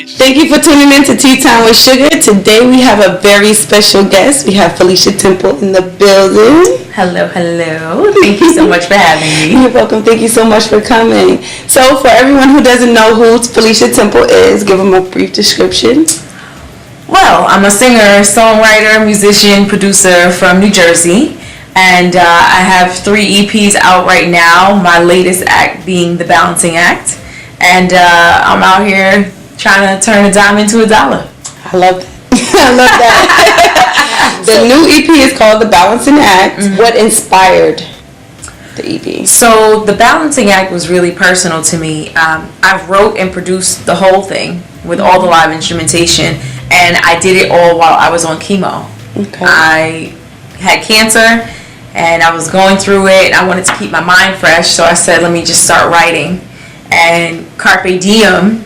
Thank you for tuning in to Tea Time with Sugar. Today we have a very special guest. We have Felecia Temple in the building. Hello, hello. Thank you so much for having me. You're welcome. Thank you so much for coming. So for everyone who doesn't know who Felecia Temple is, give them a brief description. Well, I'm a singer, songwriter, musician, producer from New Jersey. And I have 3 EPs out right now, my latest act being The Balancing Act. And I'm out here trying to turn a dime into a dollar. I love that. I love that. The new EP is called The Balancing Act. Mm-hmm. What inspired the EP? So The Balancing Act was really personal to me. I wrote and produced the whole thing with all the live instrumentation. And I did it all while I was on chemo. Okay. I had cancer. And I was going through it. I wanted to keep my mind fresh, so I said, let me just start writing. And Carpe Diem,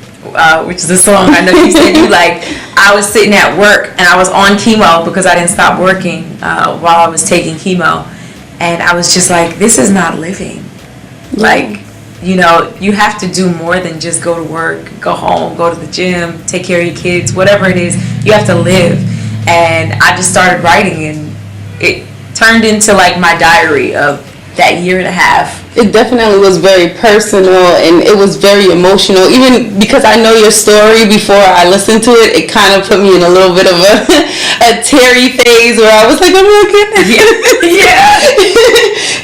which is a song I know you said you like, I was sitting at work, and I was on chemo because I didn't stop working while I was taking chemo. And I was just like, this is not living. Yeah. Like, you know, you have to do more than just go to work, go home, go to the gym, take care of your kids, whatever it is. You have to live. And I just started writing, and it turned into like my diary of that year and a half. It definitely was very personal, and it was very emotional. Even because I know your story before I listened to it, it kind of put me in a little bit of a teary phase where I was like, oh my goodness. Yeah.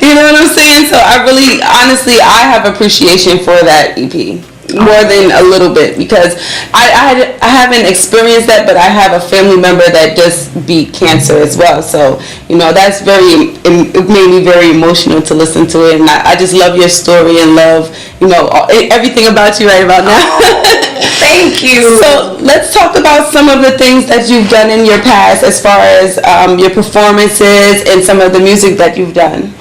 You know what I'm saying? So I really, honestly, I have appreciation for that EP. More than a little bit, because I haven't experienced that, but I have a family member that just beat cancer as well. So, you know, it made me very emotional to listen to it. And I just love your story and love, you know, everything about you right about now. Thank you. So let's talk about some of the things that you've done in your past as far as your performances and some of the music that you've done.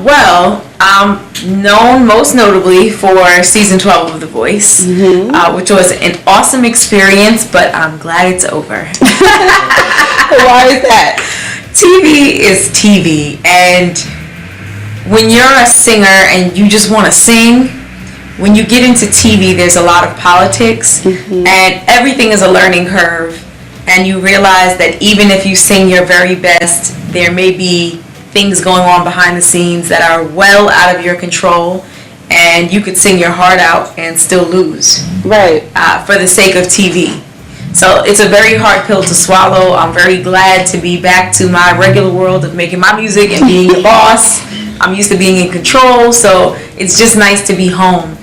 Well, I'm known most notably for season 12 of The Voice, which was an awesome experience, but I'm glad it's over. Why is that? TV is TV, and when you're a singer and you just want to sing, when you get into TV, there's a lot of politics, and everything is a learning curve, and you realize that even if you sing your very best, there may be things going on behind the scenes that are well out of your control, and you could sing your heart out and still lose. Right. For the sake of TV. So it's a very hard pill to swallow. I'm very glad to be back to my regular world of making my music and being the boss. I'm used to being in control, so it's just nice to be home.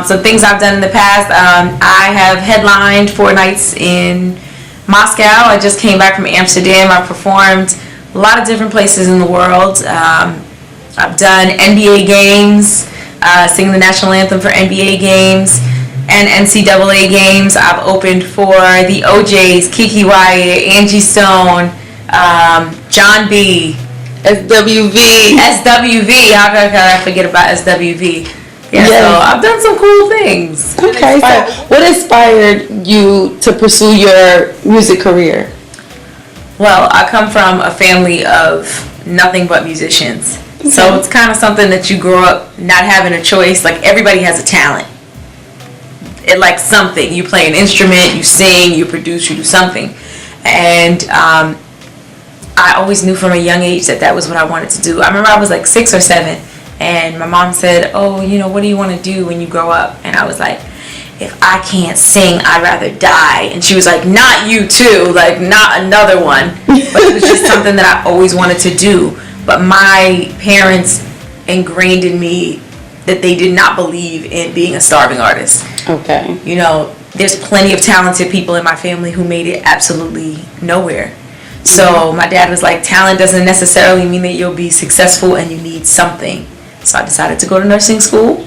So things I've done in the past, I have headlined 4 nights in Moscow. I just came back from Amsterdam. I performed a lot of different places in the world. I've done NBA games, singing the national anthem for NBA games and NCAA games. I've opened for the OJs, Kiki Wyatt, Angie Stone, John B. SWV. How could I forget about SWV? Yeah, yes. So I've done some cool things. Okay, so what inspired you to pursue your music career? Well, I come from a family of nothing but musicians. Okay. So it's kind of something that you grow up not having a choice. Like, everybody has a talent. It like something. You play an instrument, you sing, you produce, you do something. And I always knew from a young age that was what I wanted to do. I remember I was like 6 or 7, and my mom said, oh, you know, what do you want to do when you grow up? And I was like, if I can't sing, I'd rather die. And she was like, not you too, like not another one. But it was just something that I always wanted to do. But my parents ingrained in me that they did not believe in being a starving artist. Okay. You know, there's plenty of talented people in my family who made it absolutely nowhere. So my dad was like, talent doesn't necessarily mean that you'll be successful, and you need something. So I decided to go to nursing school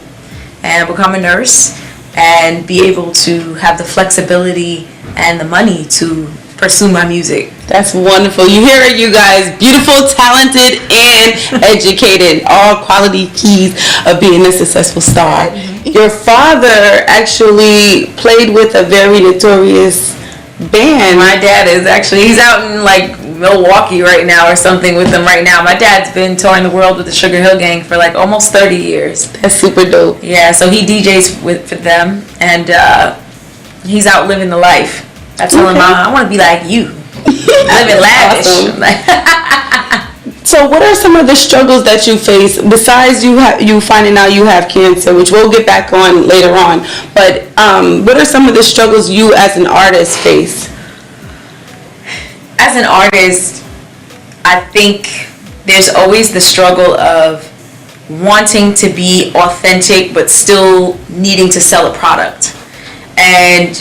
and become a nurse, and be able to have the flexibility and the money to pursue my music. That's wonderful. You hear it, you guys. Beautiful, talented, and educated. All quality keys of being a successful star. Your father actually played with a very notorious band. My dad is actually, he's out in like Milwaukee right now or something with them right now. My dad's been touring the world with the Sugar Hill Gang for like almost 30 years. That's super dope. Yeah, so he DJs for them, and He's out living the life. I told him, I want to be like you. I live in lavish. Awesome. So what are some of the struggles that you face besides you finding out you have cancer, which we'll get back on later on, but what are some of the struggles you as an artist face? As an artist, I think there's always the struggle of wanting to be authentic but still needing to sell a product. And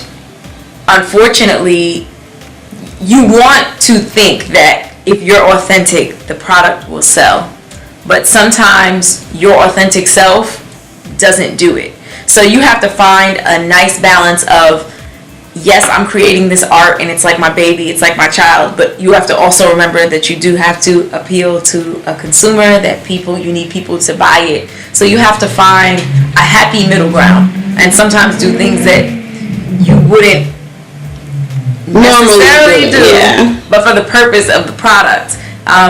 unfortunately, you want to think that if you're authentic, the product will sell. But sometimes your authentic self doesn't do it. So you have to find a nice balance of, yes, I'm creating this art and it's like my baby, it's like my child, but you have to also remember that you do have to appeal to a consumer, that you need people to buy it. So you have to find a happy middle ground and sometimes do things that you wouldn't necessarily do, but for the purpose of the product.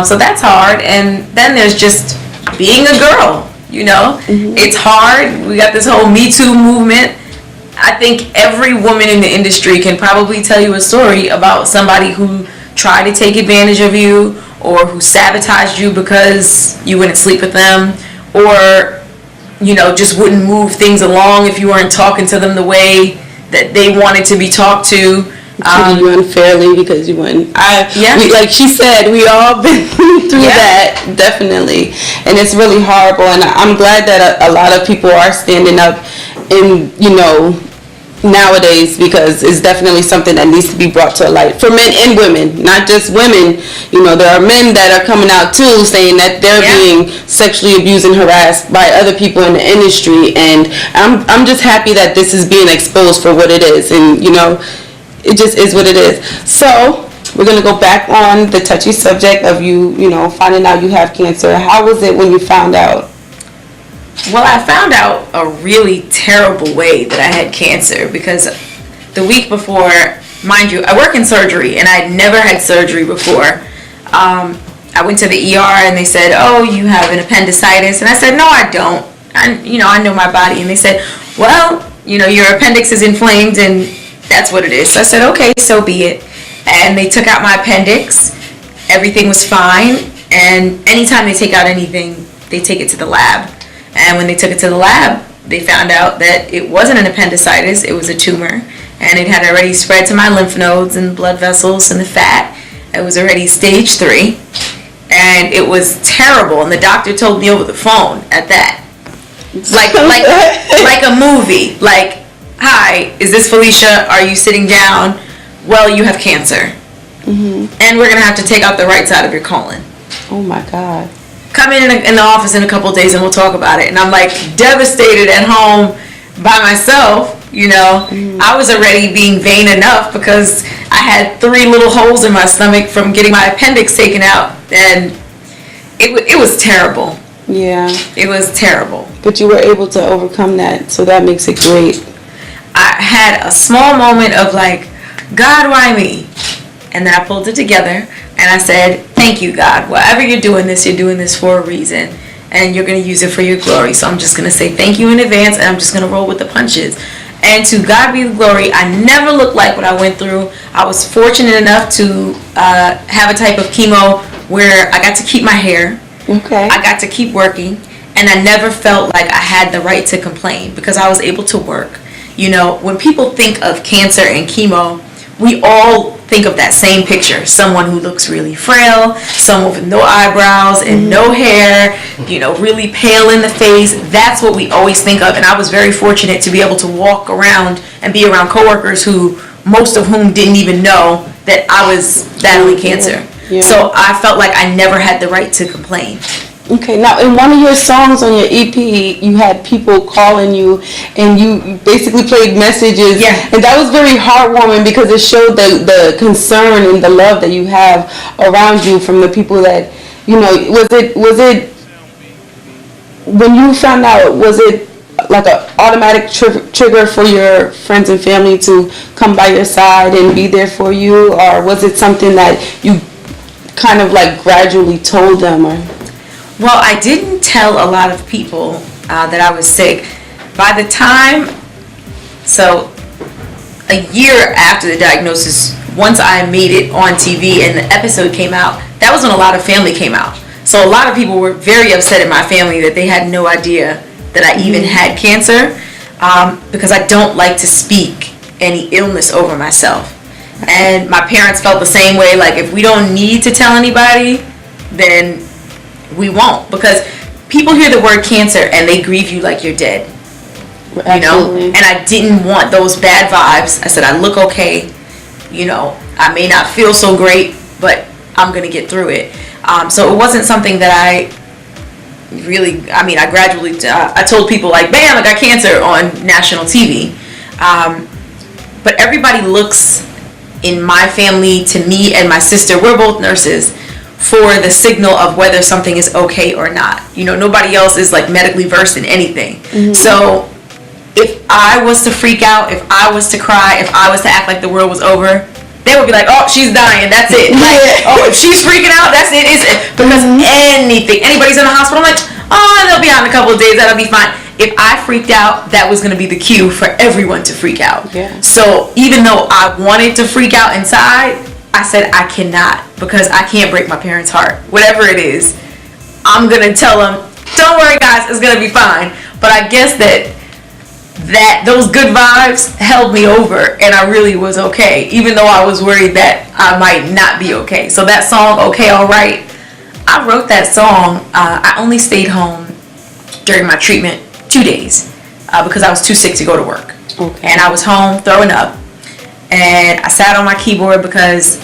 So that's hard. And then there's just being a girl, It's hard. We got this whole Me Too movement. I think every woman in the industry can probably tell you a story about somebody who tried to take advantage of you or who sabotaged you because you wouldn't sleep with them, or just wouldn't move things along if you weren't talking to them the way that they wanted to be talked to. Treated you unfairly because you wouldn't. Like she said, we all been through that, definitely, and it's really horrible. And I'm glad that a lot of people are standing up, in nowadays, because it's definitely something that needs to be brought to light for men and women, not just women. There are men that are coming out too, saying that they're being sexually abused and harassed by other people in the industry, and I'm just happy that this is being exposed for what it is, and it just is what it is. So we're going to go back on the touchy subject of you finding out you have cancer. How was it when you found out? Well, I found out a really terrible way that I had cancer, because the week before, mind you, I work in surgery and I'd never had surgery before. I went to the ER and they said, "Oh, you have an appendicitis." And I said, "No, I don't. I know my body." And they said, "Well, your appendix is inflamed and that's what it is." So I said, "Okay, so be it." And they took out my appendix. Everything was fine. And anytime they take out anything, they take it to the lab. And when they took it to the lab, they found out that it wasn't an appendicitis, it was a tumor. And it had already spread to my lymph nodes and blood vessels and the fat. It was already stage 3. And it was terrible. And the doctor told me over the phone at that. Like a movie. Like, "Hi, is this Felecia? Are you sitting down? Well, you have cancer. And we're going to have to take out the right side of your colon. Oh my God. Come in the office in a couple of days and we'll talk about it." And I'm like devastated at home by myself. I was already being vain enough because I had 3 little holes in my stomach from getting my appendix taken out, and it was terrible. Yeah. It was terrible. But you were able to overcome that, so that makes it great. I had a small moment of like, "God, why me?" And then I pulled it together and I said, "Thank you, God. Whatever you're doing this for a reason, and you're going to use it for your glory. So I'm just going to say thank you in advance, and I'm just going to roll with the punches." And to God be the glory. I never looked like what I went through. I was fortunate enough to have a type of chemo where I got to keep my hair. Okay. I got to keep working, and I never felt like I had the right to complain because I was able to work. When people think of cancer and chemo, we all think of that same picture. Someone who looks really frail, someone with no eyebrows and no hair, really pale in the face. That's what we always think of. And I was very fortunate to be able to walk around and be around coworkers most of whom didn't even know that I was battling cancer. Yeah. So I felt like I never had the right to complain. Okay, now in one of your songs on your EP, you had people calling you and you basically played messages. Yeah. And that was very heartwarming because it showed the concern and the love that you have around you from the people that, was it, when you found out, was it like an automatic trigger for your friends and family to come by your side and be there for you? Or was it something that you kind of like gradually told them? Or? Well, I didn't tell a lot of people that I was sick. By the time, so a year after the diagnosis, once I made it on TV and the episode came out, that was when a lot of family came out. So a lot of people were very upset in my family that they had no idea that I even had cancer, because I don't like to speak any illness over myself. And my parents felt the same way. Like, if we don't need to tell anybody, then we won't. Because people hear the word cancer and they grieve you like you're dead. You know? And I didn't want those bad vibes. I said, I look okay. You know, I may not feel so great, but I'm going to get through it. So it wasn't something that I really, I gradually, I told people, like, bam, I got cancer on national TV. But everybody looks in my family to me and my sister, we're both nurses, for the signal of whether something is okay or not. You know, nobody else is like medically versed in anything. So if I was to freak out, if I was to cry, if I was to act like the world was over, they would be like, oh, she's dying, that's it. Like, oh, if she's freaking out, that's it. Because anybody's in the hospital, I'm like, oh, they'll be out in a couple of days, that'll be fine. If I freaked out, that was going to be the cue for everyone to freak out. So even though I wanted to freak out inside, I said I cannot, because I can't break my parents' heart. Whatever it is, I'm going to tell them, don't worry guys, it's going to be fine. But I guess that those good vibes held me over, and I really was okay, even though I was worried that I might not be okay. So that song, Okay Alright, I wrote that song. I only stayed home during my treatment 2 days because I was too sick to go to work. And I was home throwing up, and I sat on my keyboard, because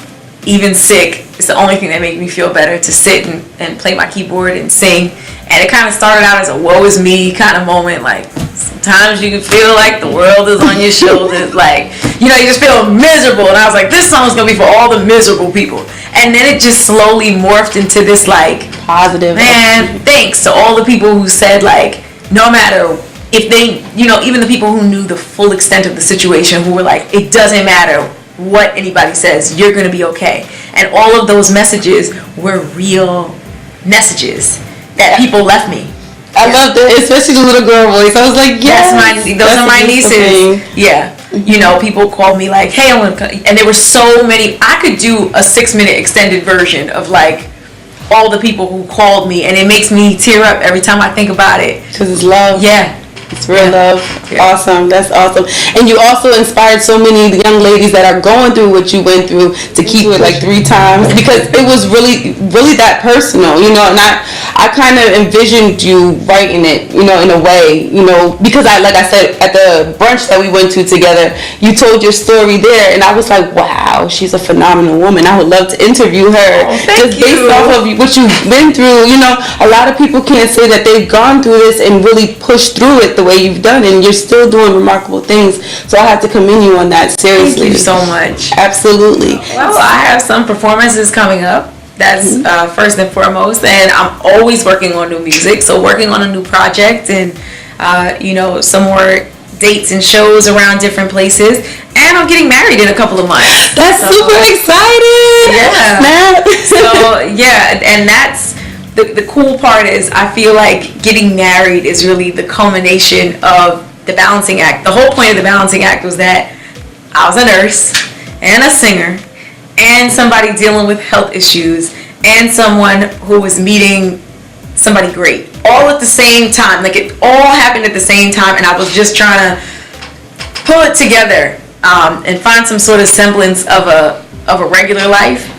even sick, it's the only thing that made me feel better, to sit and play my keyboard and sing. And it kind of started out as a woe is me kind of moment. Like, sometimes you can feel like the world is on your shoulders. Like, you know, you just feel miserable. And I was like, this song's going to be for all the miserable people. And then it just slowly morphed into this, like, positive. Man, thanks to all the people who said, like, no matter if they, you know, even the people who knew the full extent of the situation, who were like, it doesn't matter what anybody says, you're going to be okay. And all of those messages were real messages that people left me. I loved it, especially the little girl voice. I was like, yes, those are my nieces. Yeah. You know, people called me like, hey, and there were so many. I could do a 6-minute extended version of like all the people who called me, and it makes me tear up every time I think about it. Because it's love. Yeah. It's real love. Awesome. That's awesome. And you also inspired so many young ladies that are going through what you went through to keep it like 3 times, because it was really, really that personal, you know. And I kind of envisioned you writing it, you know, in a way, you know, because like I said, at the brunch that we went to together, you told your story there, and I was like, wow, she's a phenomenal woman. I would love to interview her. Just based off of what you've been through. You know, a lot of people can't say that they've gone through this and really pushed through it the way you've done, and you're still doing remarkable things. So I have to commend you on that, seriously. Thank you so much. Absolutely. Well, I have some performances coming up. That's first and foremost, and I'm always working on new music. So working on a new project, and you know, some more dates and shows around different places. And I'm getting married in a couple of months. That's super exciting. Yeah. So yeah, and that's the cool part is I feel like getting married is really the culmination of the balancing act. The whole point of the balancing act was that I was a nurse and a singer and somebody dealing with health issues and someone who was meeting somebody great all at the same time. Like, it all happened at the same time, and I was just trying to pull it together and find some sort of semblance of a regular life.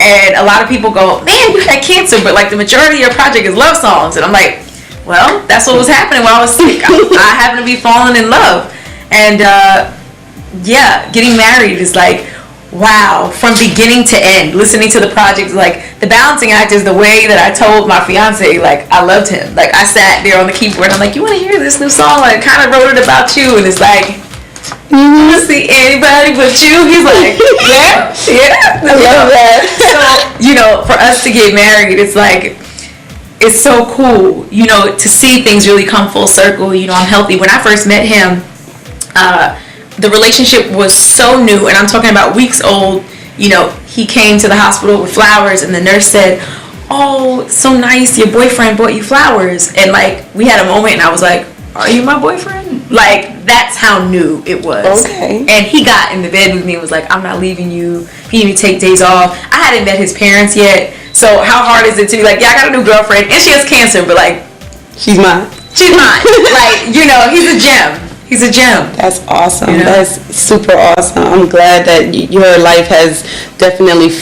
And a lot of people go, man, you had cancer, but like the majority of your project is love songs. And I'm like, well, that's what was happening while I was sick. I happened to be falling in love. And yeah, getting married is like, wow, from beginning to end, listening to the project, like the balancing act is the way that I told my fiance, like, I loved him. Like, I sat there on the keyboard and I'm like, you want to hear this new song? I kind of wrote it about you. And it's like, you see anybody but you? He's like, yeah. I love that. So, you know, for us to get married, it's like, it's so cool, you know, to see things really come full circle. You know, I'm healthy. When I first met him, the relationship was so new, and I'm talking about weeks old. You know, he came to the hospital with flowers, and the nurse said, oh, so nice, your boyfriend bought you flowers. And like, we had a moment, and I was like, are you my boyfriend? Like, that's how new it was. Okay. And he got in the bed with me and was like, I'm not leaving you. If you need me to take days off. I hadn't met his parents yet. So how hard is it to be like, yeah, I got a new girlfriend. And she has cancer, but like, she's mine. She's mine. Like, you know, he's a gem. He's a gem. That's awesome. You know? That's super awesome. I'm glad that your life has definitely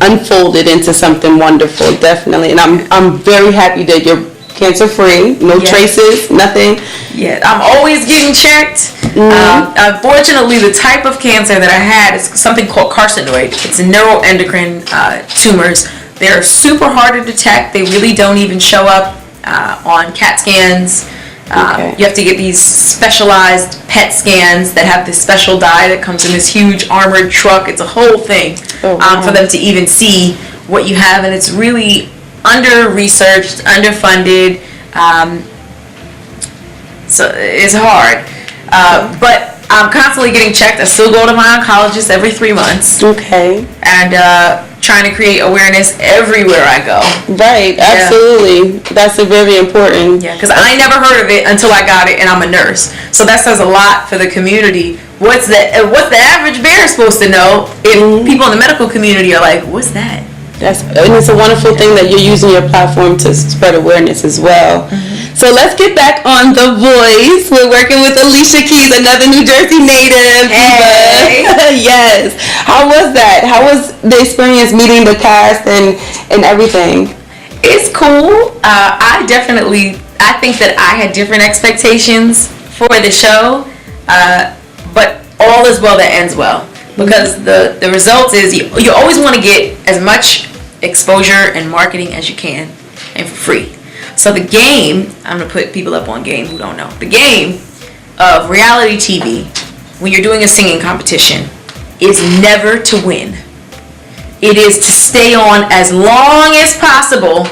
unfolded into something wonderful. Definitely. And I'm very happy that you're cancer free, no traces, nothing. Yeah, I'm always getting checked. Unfortunately, the type of cancer that I had is something called carcinoid. It's neuroendocrine tumors. They're super hard to detect. They really don't even show up on CAT scans. You have to get these specialized PET scans that have this special dye that comes in this huge armored truck. It's a whole thing for them to even see what you have, and it's really under-researched, underfunded, so it's hard. But I'm constantly getting checked. I still go to my oncologist every 3 months. Okay. And trying to create awareness everywhere I go. Right, absolutely. That's a very important. Yeah, because I never heard of it until I got it, and I'm a nurse. So that says a lot for the community. What's the average bear supposed to know if people in the medical community are like, what's that? And it's a wonderful thing that you're using your platform to spread awareness as well. So let's get back on The Voice. We're working with Alicia Keys, another New Jersey native. Hey. Yes. How was that? How was the experience meeting the cast and everything? It's cool. I think that I had different expectations for the show, but all is well that ends well. Because the result is you always want to get as much exposure and marketing as you can, and for free. So the game, I'm going to put people up on game who don't know. The game of reality TV, when you're doing a singing competition, is never to win. It is to stay on as long as possible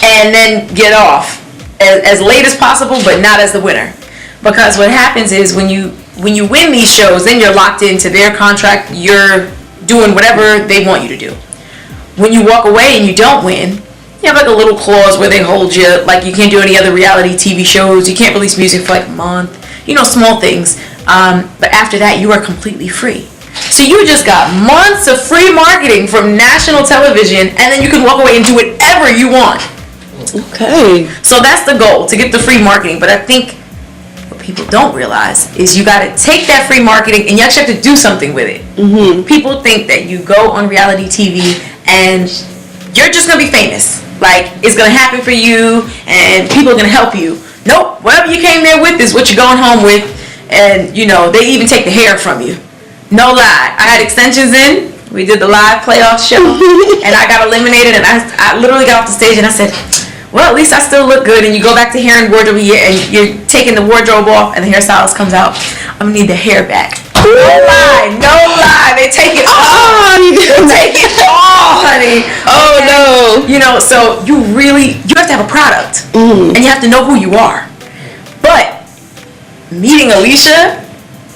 and then get off as late as possible, but not as the winner. Because what happens is when you win these shows, then you're locked into their contract. You're doing whatever they want you to do. When you walk away and you don't win, you have like a little clause where they hold you, like you can't do any other reality TV shows, you can't release music for like a month, small things. But after that, you are completely free. So you just got months of free marketing from national television, and then you can walk away and do whatever you want. Okay. So that's the goal, to get the free marketing. But I think people don't realize is you got to take that free marketing and you actually have to do something with it. People think that you go on reality TV and you're just going to be famous. Like, it's going to happen for you and people are going to help you. Nope. Whatever you came there with is what you're going home with. And, they even take the hair from you. No lie. I had extensions in. We did the live playoff show and I got eliminated, and I literally got off the stage and I said, well, at least I still look good. And you go back to hair and wardrobe and you're taking the wardrobe off and the hairstylist comes out. I'm going to need the hair back. No lie. They take it off. They take it off, honey. Oh, no. So you have to have a product. And you have to know who you are. But meeting Alicia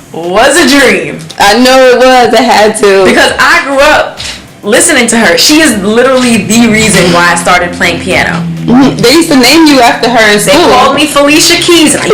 was a dream. I know it was. I had to. Because I grew up listening to her. She is literally the reason why I started playing piano. They used to name you after her in school. They called me Felecia Keys, and I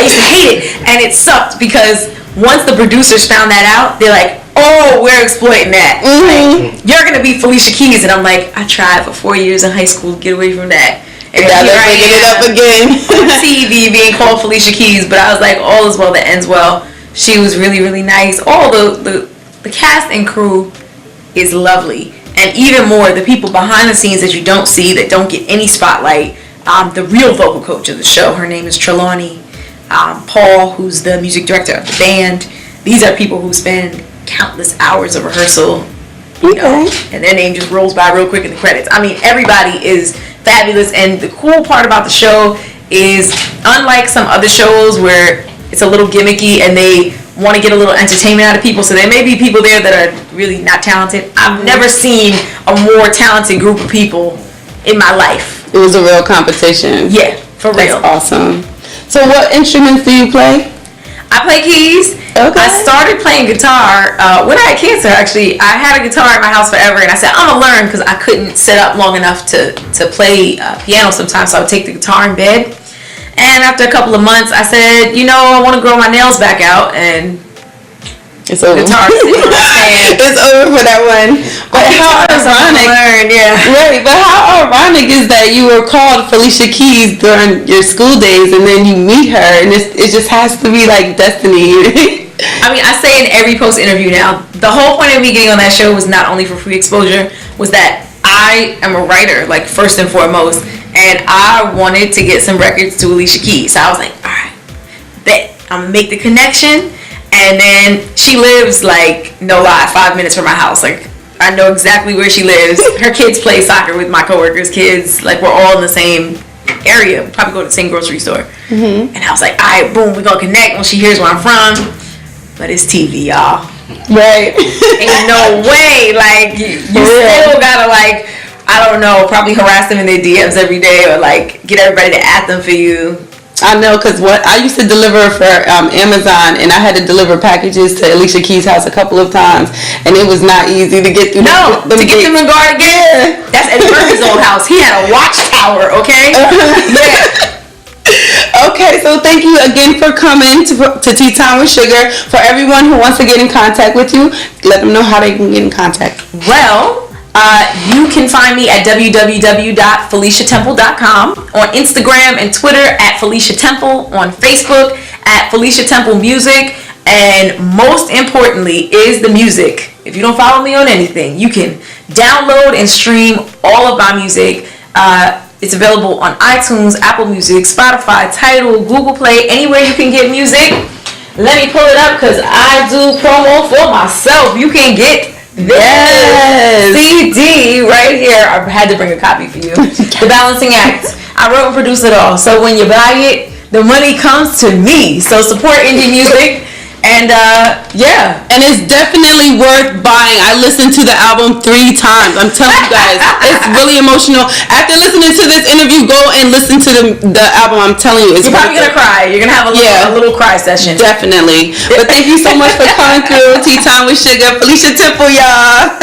used to hate it. And it sucked because once the producers found that out, they're like, oh, we're exploiting that. Like, you're going to be Felecia Keys. And I'm like, I tried for 4 years in high school to get away from that. And here I am it up again. on TV being called Felecia Keys. But I was like, all is well that ends well. She was really, really nice. All the cast and crew is lovely. And even more, the people behind the scenes that you don't see, that don't get any spotlight. The real vocal coach of the show, her name is Trelawney. Paul, who's the music director of the band. These are people who spend countless hours of rehearsal, and their name just rolls by real quick in the credits. I mean, everybody is fabulous. And the cool part about the show is, unlike some other shows where it's a little gimmicky and they want to get a little entertainment out of people, so there may be people there that are really not talented. I've never seen a more talented group of people in my life. It was a real competition. Yeah, for real. That's awesome. So what instruments do you play? I play keys. Okay. I started playing guitar when I had cancer, actually. I had a guitar in my house forever, and I said, I'm going to learn, because I couldn't sit up long enough to play piano sometimes, so I would take the guitar in bed. And after a couple of months, I said, I want to grow my nails back out, and it's over. Guitar sitting on the stand. It's over for that one. But how ironic. Right, but how ironic is that you were called Felecia Keys during your school days, and then you meet her, and it just has to be like destiny. I mean, I say in every post interview now, the whole point of me getting on that show was not only for free exposure, was that I am a writer, like, first and foremost, and I wanted to get some records to Alicia Keys. So I was like, all right, bet I'm gonna make the connection. And then she lives, like, no lie, 5 minutes from my house. Like, I know exactly where she lives. Her kids play soccer with my coworkers' kids. Like, we're all in the same area. Probably go to the same grocery store. Mm-hmm. And I was like, all right, boom, we're gonna connect when she hears where I'm from. But it's TV, y'all. Right. Ain't no way. Like, you still gotta, like, I don't know, probably harass them in their DMs every day, or, like, get everybody to at them for you. I know, because what I used to deliver for Amazon, and I had to deliver packages to Alicia Keys' house a couple of times, and it was not easy to get through. To get them in guard again. Yeah. That's Eddie Murphy's old house. He had a watchtower, okay? Yeah. Okay, so thank you again for coming to Tea Time with Sugar. For everyone who wants to get in contact with you, let them know how they can get in contact. Well, you can find me at www.feleciatemple.com, on Instagram and Twitter at Felecia Temple, on Facebook at Felecia Temple Music, and most importantly is the music. If you don't follow me on anything, you can download and stream all of my music. It's available on iTunes, Apple Music, Spotify, Tidal, Google Play, anywhere you can get music. Let me pull it up because I do promo for myself. You can get this CD right here. I had to bring a copy for you. The Balancing Act. I wrote and produced it all. So when you buy it, the money comes to me. So support indie music. And and it's definitely worth buying. I listened to the album 3 times. I'm telling you guys, it's really emotional. After listening to this interview, go and listen to the album. I'm telling you, you're probably gonna cry. You're gonna have a little cry session. Definitely. But thank you so much for coming through Tea Time with Sugar. Felecia Temple, y'all.